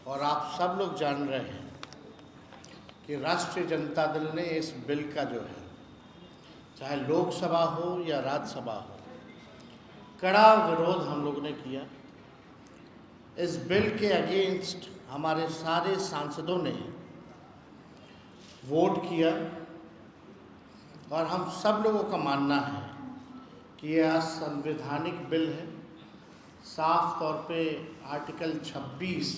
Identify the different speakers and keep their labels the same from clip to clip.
Speaker 1: और आप सब लोग जान रहे हैं कि राष्ट्रीय जनता दल ने इस बिल का जो है, चाहे लोकसभा हो या राज्यसभा हो, कड़ा विरोध हम लोगों ने किया। इस बिल के अगेंस्ट हमारे सारे सांसदों ने वोट किया और हम सब लोगों का मानना है कि यह असंवैधानिक बिल है। साफ तौर पे आर्टिकल 26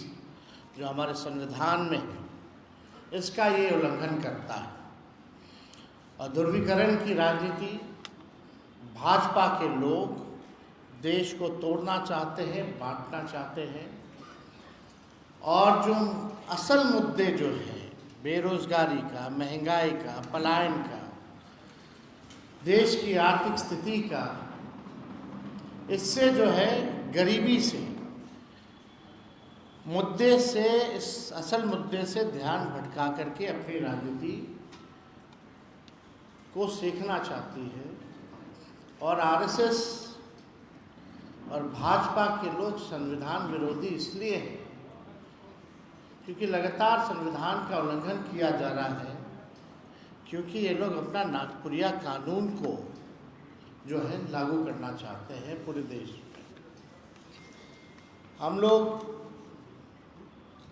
Speaker 1: जो हमारे संविधान में है, इसका ये उल्लंघन करता है। और ध्रुवीकरण की राजनीति, भाजपा के लोग देश को तोड़ना चाहते हैं, बांटना चाहते हैं। और जो असल मुद्दे जो हैं, बेरोजगारी का, महंगाई का, पलायन का, देश की आर्थिक स्थिति का, इससे जो है गरीबी से मुद्दे से, इस असल मुद्दे से ध्यान भटका करके अपनी राजनीति को सीखना चाहती है। और आरएसएस और भाजपा के लोग संविधान विरोधी इसलिए हैं क्योंकि लगातार संविधान का उल्लंघन किया जा रहा है, क्योंकि ये लोग अपना नागपुरिया कानून को जो है लागू करना चाहते हैं पूरे देश में। हम लोग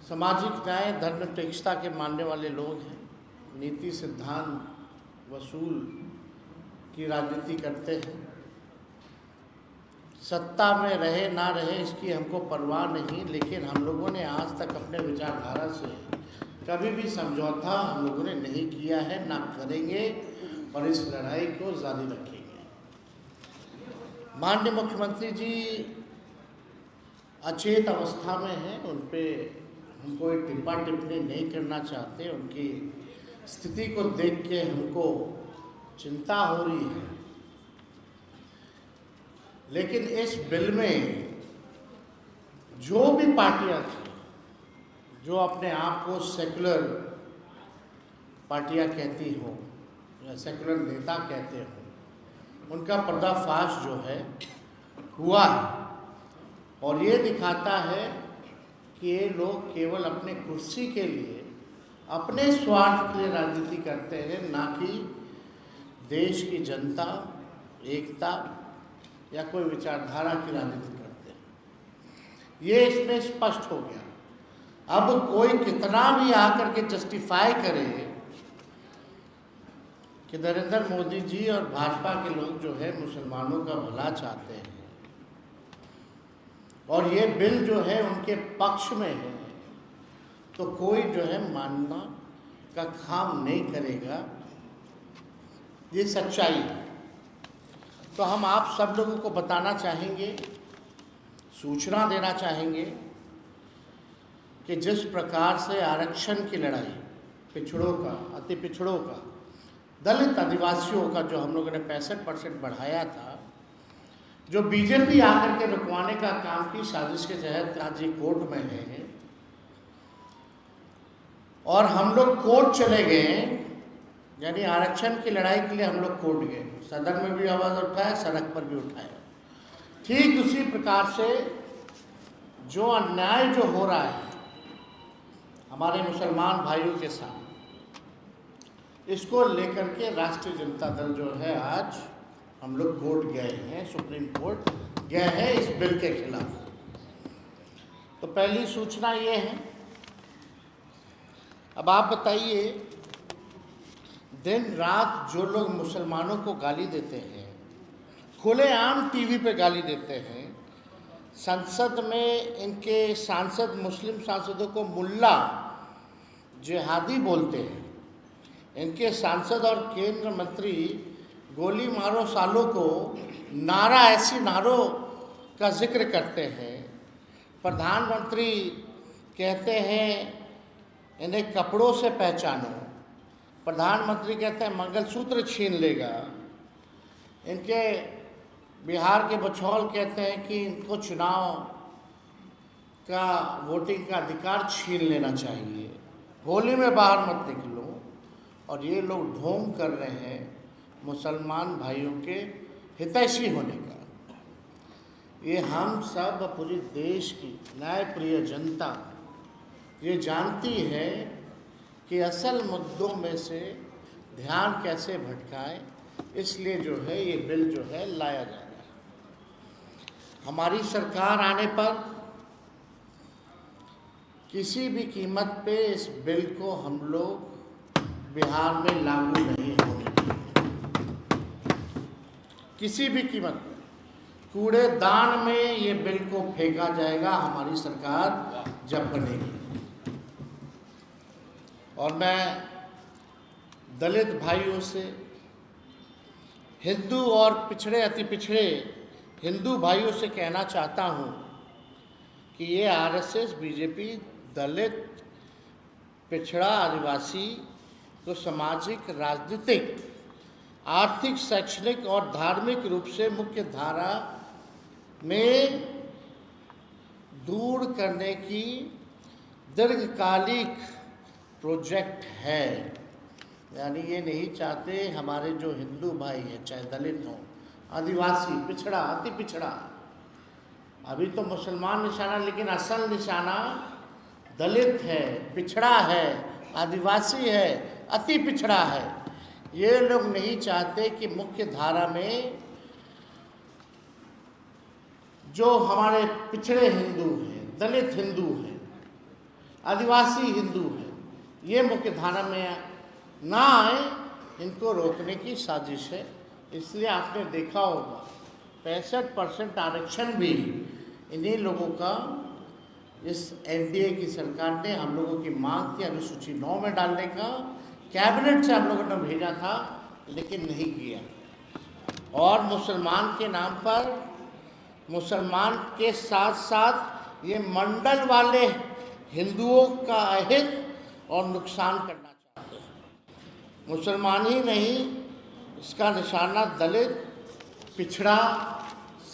Speaker 1: सामाजिक न्याय, धर्मनिरपेक्षता के मानने वाले लोग हैं। नीति, सिद्धांत, वसूल की राजनीति करते हैं। सत्ता में रहे ना रहे इसकी हमको परवाह नहीं, लेकिन हम लोगों ने आज तक अपने विचारधारा से कभी भी समझौता हम लोगों ने नहीं किया है, ना करेंगे और इस लड़ाई को जारी रखेंगे। माननीय मुख्यमंत्री जी अचेत अवस्था में हैं, उन पे हम कोई टिप्पा टिप्पणी नहीं करना चाहते। उनकी स्थिति को देख के हमको चिंता हो रही है। लेकिन इस बिल में जो भी पार्टियां थी, जो अपने आप को सेकुलर पार्टियां कहती हो या सेकुलर नेता कहते हो, उनका पर्दाफाश जो है हुआ है। और ये दिखाता है कि ये लोग केवल अपने कुर्सी के लिए, अपने स्वार्थ के लिए राजनीति करते हैं, ना कि देश की जनता, एकता या कोई विचारधारा की राजनीति करते हैं। ये इसमें स्पष्ट हो गया। अब कोई कितना भी आकर के जस्टिफाई करे कि नरेंद्र मोदी जी और भाजपा के लोग जो है मुसलमानों का भला चाहते हैं और ये बिल जो है उनके पक्ष में है, तो कोई जो है मानना का काम नहीं करेगा। ये सच्चाई है। तो हम आप सब लोगों को बताना चाहेंगे, सूचना देना चाहेंगे कि जिस प्रकार से आरक्षण की लड़ाई, पिछड़ों का, अति पिछड़ों का, दलित आदिवासियों का जो हम लोगों ने 65% बढ़ाया था, जो बीजेपी आकर के रुकवाने का काम की साजिश के तहत आज ये कोर्ट में है। और हम लोग कोर्ट चले गए, यानी आरक्षण की लड़ाई के लिए हम लोग कोर्ट गए, सदन में भी आवाज़ उठाया, सड़क पर भी उठाया। ठीक उसी प्रकार से जो अन्याय जो हो रहा है हमारे मुसलमान भाइयों के साथ, इसको लेकर के राष्ट्रीय जनता दल जो है आज हम लोग कोर्ट गए हैं, सुप्रीम कोर्ट गए हैं इस बिल के खिलाफ। तो पहली सूचना ये है। अब आप बताइए, दिन रात जो लोग मुसलमानों को गाली देते हैं, खुलेआम टीवी पे गाली देते हैं, संसद में इनके सांसद मुस्लिम सांसदों को मुल्ला, जिहादी बोलते हैं, इनके सांसद और केंद्र मंत्री गोली मारो सालों को नारा, ऐसी नारों का जिक्र करते हैं। प्रधानमंत्री कहते हैं इन्हें कपड़ों से पहचानो, प्रधानमंत्री कहते हैं मंगलसूत्र छीन लेगा। इनके बिहार के बछौल कहते हैं कि इनको चुनाव का, वोटिंग का अधिकार छीन लेना चाहिए, होली में बाहर मत निकलो। और ये लोग ढोंग कर रहे हैं मुसलमान भाइयों के हितैषी होने का। ये हम सब पूरी देश की न्यायप्रिय जनता ये जानती है कि असल मुद्दों में से ध्यान कैसे भटकाए, इसलिए जो है ये बिल जो है लाया जा रहा है। हमारी सरकार आने पर किसी भी कीमत पे इस बिल को हम लोग बिहार में लागू नहीं होने देंगे, किसी भी कीमत पे। कूड़ेदान में ये बिल को फेंका जाएगा हमारी सरकार जब बनेगी। और मैं दलित भाइयों से, हिंदू और पिछड़े अति पिछड़े हिंदू भाइयों से कहना चाहता हूँ कि ये आरएसएस, बीजेपी दलित, पिछड़ा, आदिवासी को सामाजिक, राजनीतिक, आर्थिक, शैक्षणिक और धार्मिक रूप से मुख्य धारा में दूर करने की दीर्घकालिक प्रोजेक्ट है। यानी ये नहीं चाहते हमारे जो हिंदू भाई हैं, चाहे दलित हों, आदिवासी, पिछड़ा, अति पिछड़ा, अभी तो मुसलमान निशाना, लेकिन असल निशाना दलित है, पिछड़ा है, आदिवासी है, अति पिछड़ा है। ये लोग नहीं चाहते कि मुख्य धारा में जो हमारे पिछड़े हिंदू हैं, दलित हिंदू हैं, आदिवासी हिंदू हैं, ये मुख्य धारा में ना आए, इनको रोकने की साजिश है। इसलिए आपने देखा होगा 65% आरक्षण भी इन्हीं लोगों का इस एनडीए की सरकार ने, हम लोगों की मांग थी अनुसूची 9 में डालने का, कैबिनेट से हम लोगों ने भेजा था लेकिन नहीं किया। और मुसलमान के नाम पर, मुसलमान के साथ साथ ये मंडल वाले हिंदुओं का अहित और नुकसान करना चाहते हैं। मुसलमान ही नहीं, इसका निशाना दलित, पिछड़ा,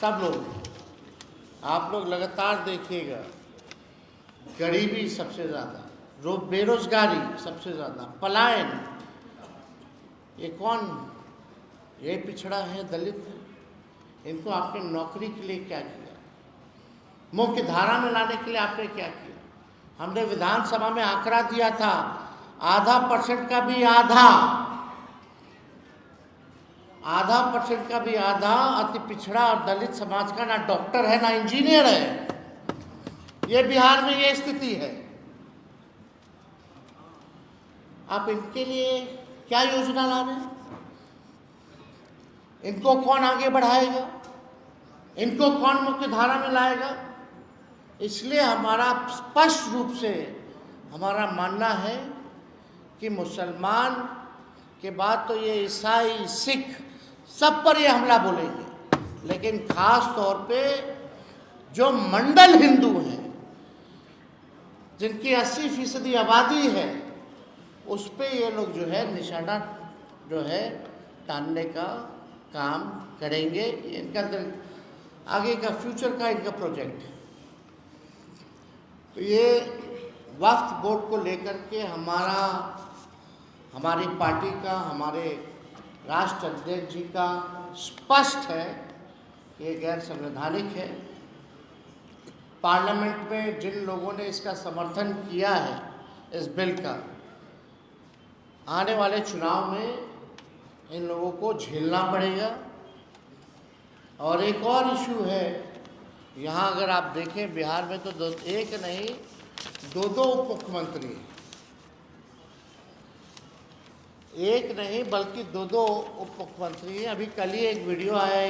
Speaker 1: सब लोग। आप लोग लगातार देखिएगा, गरीबी सबसे ज़्यादा, बेरोजगारी सबसे ज़्यादा, पलायन। ये कौन? ये पिछड़ा है, दलित है। इनको आपने नौकरी के लिए क्या किया? मुख्य धारा में लाने के लिए आपने क्या किया? हमने विधानसभा में आंकड़ा दिया था, 0.5% का भी आधा अति पिछड़ा और दलित समाज का ना डॉक्टर है, ना इंजीनियर है। ये बिहार में ये स्थिति है। आप इनके लिए क्या योजना ला रहे हैं? इनको कौन आगे बढ़ाएगा? इनको कौन मुख्य धारा में लाएगा? इसलिए हमारा स्पष्ट रूप से हमारा मानना है कि मुसलमान के बाद तो ये ईसाई, सिख, सब पर ये हमला बोलेंगे, लेकिन खास तौर पे जो मंडल हिंदू हैं, जिनकी 80% आबादी है, उस पे ये लोग जो है निशाना जो है टालने का काम करेंगे। इनका आगे का फ्यूचर का इनका प्रोजेक्ट है। तो ये वक्फ बोर्ड को लेकर के हमारी पार्टी का, हमारे राष्ट्र अध्यक्ष जी का स्पष्ट है कि ये गैर संवैधानिक है। पार्लियामेंट में जिन लोगों ने इसका समर्थन किया है, इस बिल का, आने वाले चुनाव में इन लोगों को झेलना पड़ेगा। और एक और इशू है, यहाँ अगर आप देखें बिहार में तो एक नहीं, दो उप मुख्यमंत्री हैं। एक नहीं बल्कि दो उप मुख्यमंत्री हैं। अभी कल ही एक वीडियो आया,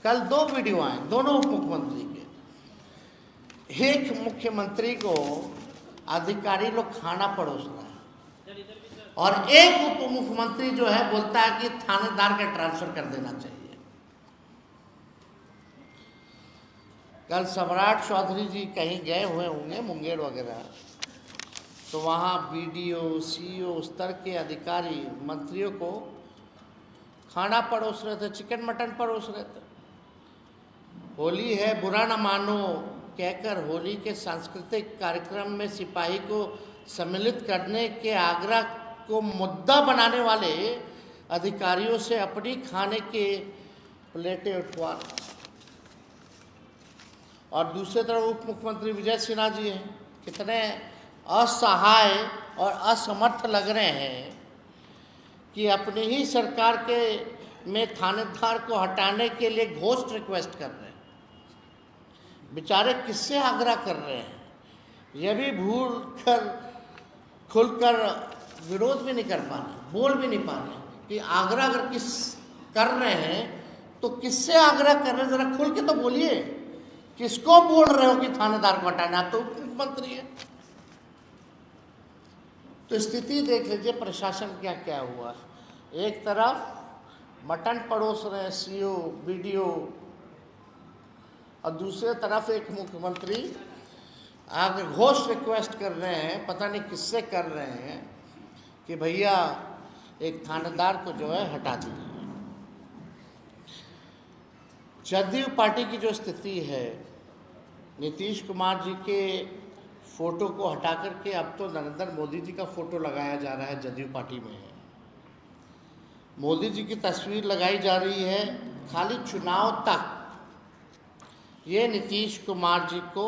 Speaker 1: कल 2 वीडियो आए, दोनों उप मुख्यमंत्री के। एक मुख्यमंत्री को अधिकारी लोग खाना परोस रहा है और एक उप मुख्यमंत्री जो है बोलता है कि थानेदार का ट्रांसफर कर देना चाहिए। कल सम्राट चौधरी जी कहीं गए हुए होंगे, मुंगेर वगैरह, तो वहाँ बीडीओ, सीईओ स्तर के अधिकारी मंत्रियों को खाना परोस रहे थे, चिकन मटन परोस रहे थे। होली है, बुरा न मानो कहकर होली के सांस्कृतिक कार्यक्रम में सिपाही को सम्मिलित करने के आग्रह को मुद्दा बनाने वाले अधिकारियों से अपनी खाने के प्लेटें उठवा। और दूसरी तरफ उप मुख्यमंत्री विजय सिन्हा जी हैं, कितने असहाय और असमर्थ लग रहे हैं कि अपनी ही सरकार के में थानेदार को हटाने के लिए घोस्ट रिक्वेस्ट कर रहे हैं। बेचारे किससे आग्रह कर रहे हैं? यह भी भूल कर खुलकर विरोध भी नहीं कर पा रहे, बोल भी नहीं पा रहे कि आग्रह अगर किस कर रहे हैं तो किससे आग्रह कर रहे हैं, जरा खुल के तो बोलिए। किसको बोल रहे हो कि थानेदार को हटाना? आप तो मुख्यमंत्री है। तो स्थिति देख लीजिए प्रशासन क्या क्या हुआ। एक तरफ मटन परोस रहे हैं सीओ बीडीओ, और दूसरे तरफ एक मुख्यमंत्री आगे घोष रिक्वेस्ट कर रहे हैं, पता नहीं किससे कर रहे हैं, कि भैया एक थानेदार को जो है हटा दीजिए। जदयू पार्टी की जो स्थिति है, नीतीश कुमार जी के फोटो को हटा करके अब तो नरेंद्र मोदी जी का फोटो लगाया जा रहा है। जदयू पार्टी में मोदी जी की तस्वीर लगाई जा रही है खाली चुनाव तक। ये नीतीश कुमार जी को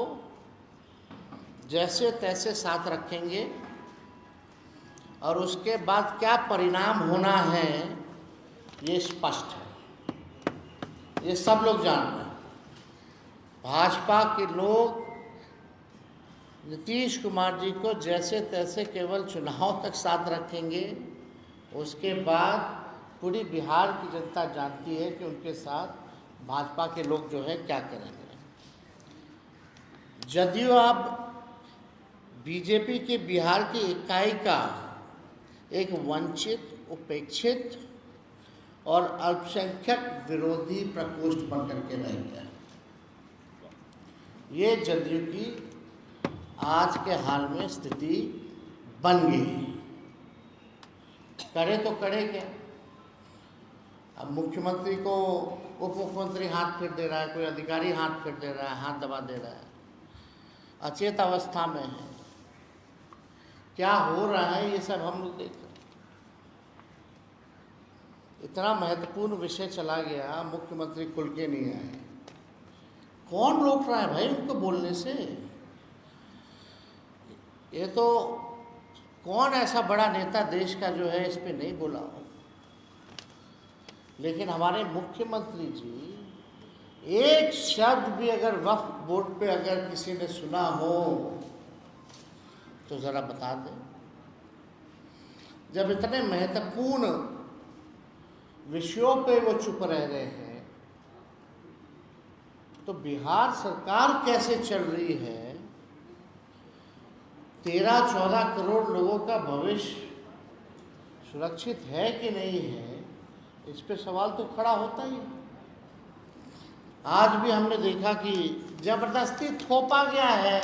Speaker 1: जैसे तैसे साथ रखेंगे और उसके बाद क्या परिणाम होना है ये स्पष्ट है, ये सब लोग जान रहे हैं। भाजपा के लोग नीतीश कुमार जी को जैसे तैसे केवल चुनाव तक साथ रखेंगे, उसके बाद पूरी बिहार की जनता जानती है कि उनके साथ भाजपा के लोग जो है क्या करेंगे। जदयू अब बीजेपी के बिहार की इकाई का एक वंचित, उपेक्षित और अल्पसंख्यक विरोधी प्रकोष्ठ बनकर के रह गया। ये जदयू की आज के हाल में स्थिति बन गई। करे तो करे क्या? अब मुख्यमंत्री को उप मुख्यमंत्री हाथ फेर दे रहा है, कोई अधिकारी हाथ फेर दे रहा है, हाथ दबा दे रहा है, अचेत अवस्था में है। क्या हो रहा है ये सब हम लोग देख रहे हैं। इतना महत्वपूर्ण विषय चला गया, मुख्यमंत्री खुल के नहीं आए। कौन रोक रहा है भाई उनको बोलने से? ये तो कौन ऐसा बड़ा नेता देश का जो है इस पे नहीं बोला हो। लेकिन हमारे मुख्यमंत्री जी एक शब्द भी अगर वक्फ बोर्ड पे अगर किसी ने सुना हो तो ज़रा बता दें। जब इतने महत्वपूर्ण विषयों पे वो चुप रह रहे हैं तो बिहार सरकार कैसे चल रही है? 13-14 करोड़ लोगों का भविष्य सुरक्षित है कि नहीं है, इस पे सवाल तो खड़ा होता ही। आज भी हमने देखा कि जबरदस्ती थोपा गया है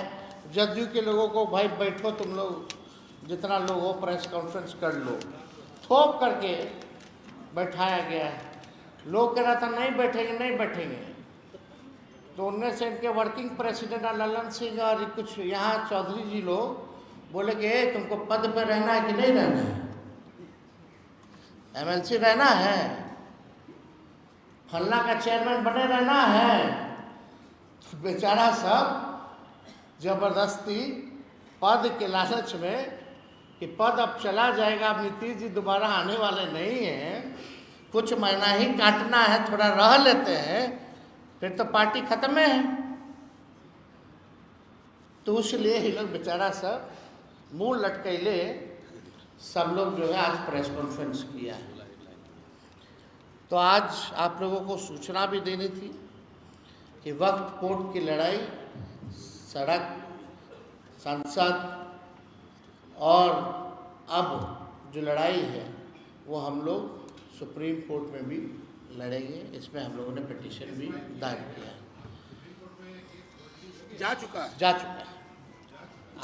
Speaker 1: जदयू के लोगों को, भाई बैठो तुम लोग, जितना लोग हो प्रेस कॉन्फ्रेंस कर लो, थोप करके बैठाया गया है। लोग कह रहा था नहीं बैठेंगे नहीं बैठेंगे, तो उनमें से इनके वर्किंग प्रेसिडेंट ललन सिंह और कुछ यहाँ चौधरी जी लोग बोले कि तुमको पद पे रहना है कि नहीं रहना है, एमएलसी रहना है, फलना का चेयरमैन बने रहना है। तो बेचारा सब जबरदस्ती पद के लालच में कि पद अब चला जाएगा, अब नीतीश जी दोबारा आने वाले नहीं हैं, कुछ महीना ही काटना है, थोड़ा रह लेते हैं, फिर तो पार्टी खत्म है। तो इसलिए ये लोग बेचारा सब मुंह लटकैले सब लोग जो है आज प्रेस कॉन्फ्रेंस किया है। तो आज आप लोगों को सूचना भी देनी थी कि वक्फ बोर्ड की लड़ाई सड़क, संसद और अब जो लड़ाई है वो हम लोग सुप्रीम कोर्ट में भी लड़ेंगे। इसमें हम लोगों ने पिटीशन भी दायर किया है।
Speaker 2: जा चुका है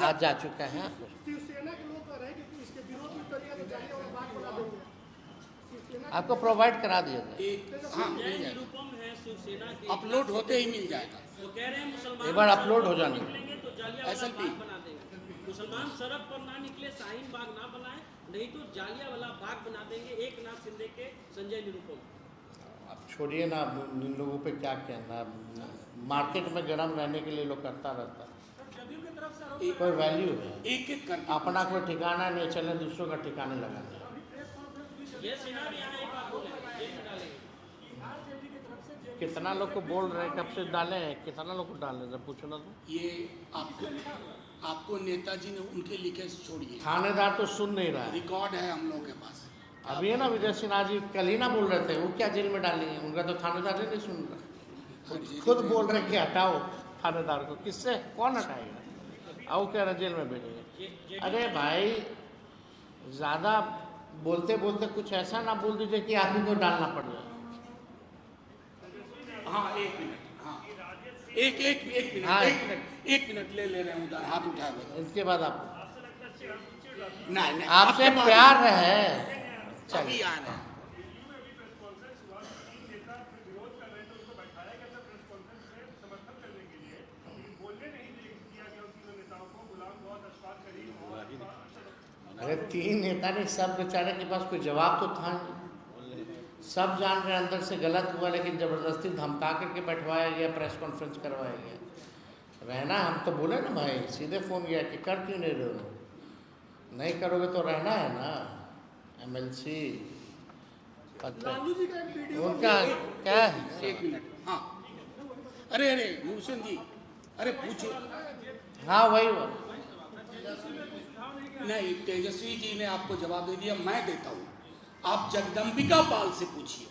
Speaker 1: आज जा चुका है।
Speaker 2: शिवसेना के लोग कह रहे हैं कि इसके विरोध में करिए तो जालिया और बात बना देंगे।
Speaker 1: आपको प्रोवाइड करा दिया था।
Speaker 2: हाँ, अपलोड होते ही मिल जाएगा।
Speaker 3: वो कह रहे हैं मुसलमान
Speaker 1: एक बार अपलोड हो जाने
Speaker 3: तो जालियावाला बाग बना देंगे। मुसलमान सड़क पर ना निकले, शाहीन बाग ना बनाए, नहीं तो जालियावाला बाग बना देंगे। एकनाथ शिंदे के संजय निरुपम।
Speaker 1: अब छोड़िए ना, इन लोगों पे क्या कहना। मार्केट में गर्म रहने के लिए लोग करता रहता है।
Speaker 2: तरफ से आरोप
Speaker 1: कोई वैल्यू है?
Speaker 4: एक एक करके
Speaker 1: अपना कोई ठिकाना नहीं, चले दूसरों का ठिकाने लगा दे।
Speaker 3: ये सिन्हा भी यहाँ एक बात बोले, जेल में डालेंगे।
Speaker 2: आरजेडी की तरफ से जेल
Speaker 1: कितना लोग को बोल रहे हैं, कब से डाले हैं, कितना लोग को डाले हैं, पूछो ना तो।
Speaker 4: ये आपको नेताजी ने उनके लिखे छोड़िए,
Speaker 1: थानेदार तो सुन नहीं रहा है।
Speaker 4: रिकॉर्ड है हम लोगों के पास।
Speaker 1: अभी है ना विजय सिन्हा जी कल ही ना बोल रहे थे, वो क्या जेल में डालेंगे, उनका तो थानेदार ही नहीं सुन रहा, खुद बोल रहे कि हटाओ थानेदार को। किससे, कौन हटाएगा? आओ कह रहे जेल में भेजेंगे। अरे भाई ज़्यादा बोलते बोलते कुछ ऐसा ना बोल दीजिए कि आप ही को डालना पड़ जाए।
Speaker 4: हाँ एक मिनट, हाँ एक एक एक मिनट,
Speaker 1: हाँ।
Speaker 4: एक मिनट ले रहे हैं उधर, हाथ उठाए हुए।
Speaker 1: इसके बाद आप
Speaker 4: नहीं नहीं,
Speaker 1: आपसे
Speaker 4: आपके बाद
Speaker 1: प्यार है।
Speaker 4: अभी
Speaker 1: चलिए
Speaker 4: आ रहे हैं।
Speaker 1: अरे 3 नेता ने, सब बेचारे के पास कोई जवाब तो था नहीं। सब जान रहे अंदर से गलत हुआ, लेकिन ज़बरदस्ती धमका करके बैठवाया गया, प्रेस कॉन्फ्रेंस करवाया गया। रहना, हम तो बोले ना भाई, सीधे फ़ोन किया कि कर क्यों नहीं रहे हो, नहीं करोगे तो रहना है ना। MLC
Speaker 2: लालू जी का एक वीडियो
Speaker 1: उनका क्या है?
Speaker 4: एक मिनट, हाँ अरे अरे भूषण जी, अरे पूछो।
Speaker 1: हाँ वही
Speaker 4: नहीं, तेजस्वी जी ने आपको जवाब दे दिया, मैं देता हूँ। आप जगदम्बिका पाल से पूछिए,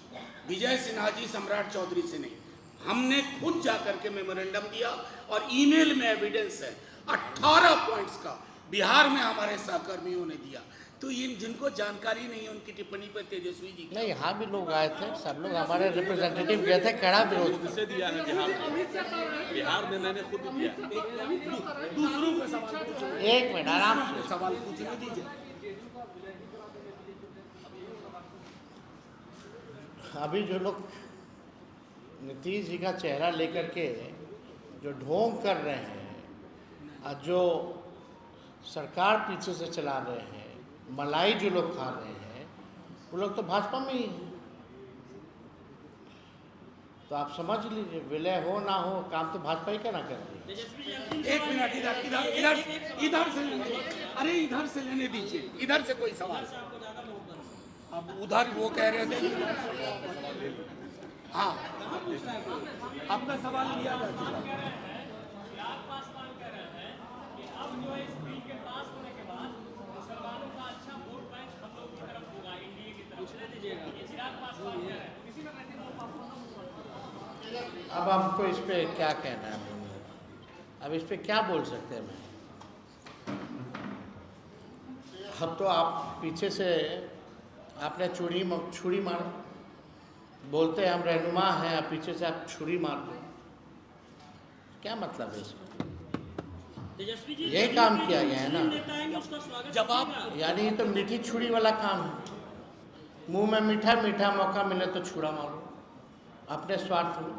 Speaker 4: विजय सिन्हा जी सम्राट चौधरी से नहीं। हमने खुद जाकर के मेमोरेंडम दिया और ईमेल में एविडेंस है 18 पॉइंट्स का, बिहार में हमारे सहकर्मियों ने दिया। तो इन जिनको जानकारी नहीं है उनकी टिप्पणी पर तेजस्वी जी
Speaker 1: नहीं, यहाँ भी लोग आए थे, सब लोग हमारे रिप्रेजेंटेटिव गए थे, कड़ा विरोध
Speaker 5: से दिया है बिहार में मैंने खुद दिया।
Speaker 4: दूसरों का सवाल पूछो,
Speaker 1: एक मिनट आराम से।
Speaker 4: सवाल पूछने दीजिए।
Speaker 1: अभी जो लोग नीतीश जी का चेहरा लेकर के जो ढोंग कर रहे हैं और जो सरकार पीछे से चला रहे हैं, मलाई जो लोग खा रहे हैं, वो लोग तो भाजपा में ही हैं। तो आप समझ लीजिए, विलय हो ना हो, काम तो भाजपा ही क्या ना कर रही है।
Speaker 3: तेजस्वी जी अंतिम
Speaker 4: एक
Speaker 3: सवाल
Speaker 4: मिनट, इधर इधर इधर इधर से लेने, अरे इधर से लेने दीजिए, इधर से कोई सवाल।
Speaker 3: से आपको ज्यादा मोहब्बत है।
Speaker 4: अब उधर वो कह रहे थे, हाँ आपका सवाल लिया जा चुका।
Speaker 3: चिराग पासवान कह रहे हैं कि अब जो इस बिल के पास होने के बाद मुसलमानों का अच्छा वोट बैंक हम लोग की तरफ होगा, एनडीए की तरफ। पूछने दीजिएगा, ये चिराग पासवान कह रहे हैं।
Speaker 1: अब हमको इस पे क्या कहना है, अब इस पे क्या बोल सकते हैं? अब तो आप पीछे से आपने छुरी मार, बोलते हैं हम रहनुमा हैं, आप पीछे से आप छुरी मार दो, क्या मतलब है इसका?
Speaker 3: तेजस्वी जी
Speaker 1: यही काम किया गया है ना।
Speaker 3: नेता आएंगे उसका स्वागत
Speaker 4: जब आप
Speaker 3: कीजिएगा।
Speaker 1: यानी ये तो मीठी छुरी वाला काम है, मुंह में मीठा मीठा, मौका मिले तो छुरा मारो अपने स्वार्थ में।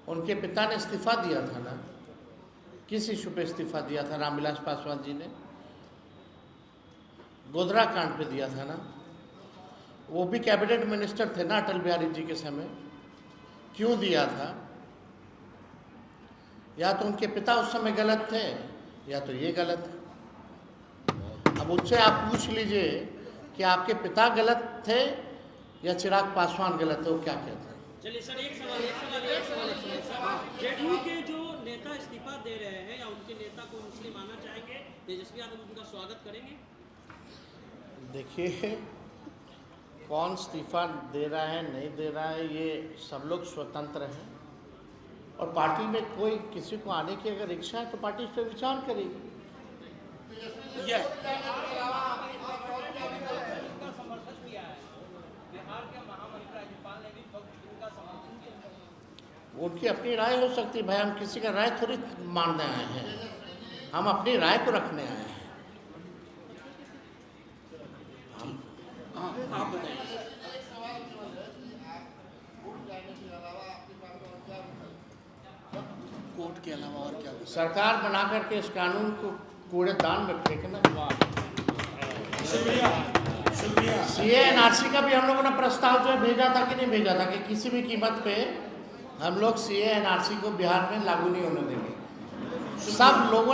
Speaker 1: उनके पिता ने इस्तीफा दिया था ना, किस इशू पे इस्तीफा दिया था? रामविलास पासवान जी ने गोधरा कांड पे दिया था ना, वो भी कैबिनेट मिनिस्टर थे ना अटल बिहारी जी के समय। क्यों दिया था? या तो उनके पिता उस समय गलत थे, या तो ये गलत है। अब उससे आप पूछ लीजिए कि आपके पिता गलत थे या चिराग पासवान गलत थे, वो क्या कहते हैं?
Speaker 3: चलिए सर, एक सवाल सर, जेडीयू के जो नेता इस्तीफा दे रहे हैं या उनके नेता को मुस्लिम आना चाहेंगे, तेजस्वी यादव उनका स्वागत करेंगे?
Speaker 1: देखिए, कौन इस्तीफा दे रहा है नहीं दे रहा है, ये सब लोग स्वतंत्र हैं, और पार्टी में कोई किसी को आने की अगर इच्छा है तो पार्टी इस पर विचार करेगी। उनकी अपनी राय हो सकती है भाई, हम किसी का राय थोड़ी मानने आए हैं, हम अपनी राय को रखने आए हैं।
Speaker 4: हाँ आप बताइए। कोर्ट के अलावा और क्या?
Speaker 1: सरकार बना करके इस कानून को कूड़ेदान में फेंकना। CA NRC का भी हम लोगों ने प्रस्ताव जो है भेजा था कि नहीं भेजा था कि किसी भी कीमत पे हम लोग CA NRC को बिहार में लागू नहीं होने देंगे। सब लोगों